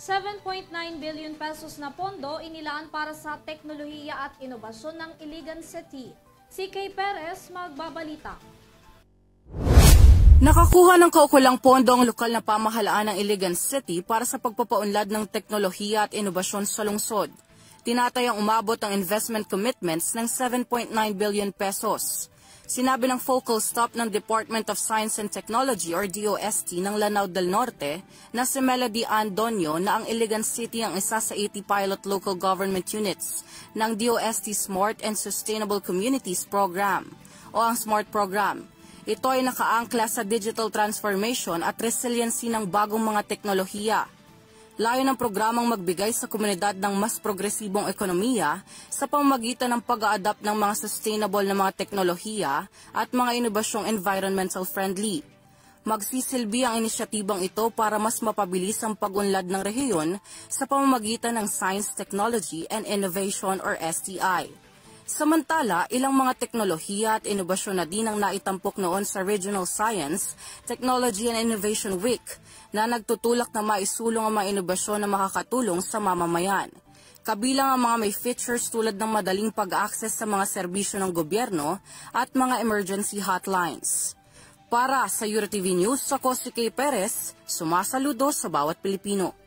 7.9 billion pesos na pondo inilaan para sa teknolohiya at inobasyon ng Iligan City. Si Kay Perez magbabalita. Nakakuha ng kaukulang pondo ang lokal na pamahalaan ng Iligan City para sa pagpapaunlad ng teknolohiya at inobasyon sa lungsod. Tinatayang umabot ang investment commitments ng 7.9 billion pesos. Sinabi ng focal stop ng Department of Science and Technology or DOST ng Lanao del Norte na si Melody Andonio na ang Iligan City ang isa sa 80 pilot local government units ng DOST Smart and Sustainable Communities Program o ang SMART Program. Ito ay nakaangkla sa digital transformation at resiliency ng bagong mga teknolohiya. Layo ng programang magbigay sa komunidad ng mas progresibong ekonomiya sa pamamagitan ng pag-a-adapt ng mga sustainable na mga teknolohiya at mga inobasyong environmental friendly. Magsisilbi ang inisyatibang ito para mas mapabilis ang pag-unlad ng rehiyon sa pamamagitan ng Science, Technology and Innovation or STI. Samantala, ilang mga teknolohiya at inobasyon na din ang naitampok noon sa Regional Science, Technology and Innovation Week na nagtutulak na maisulong ang mga inobasyon na makakatulong sa mamamayan. Kabilang ang mga may features tulad ng madaling pag-access sa mga serbisyo ng gobyerno at mga emergency hotlines. Para sa EuroTV News, ako si Kay Perez, sumasaludo sa bawat Pilipino.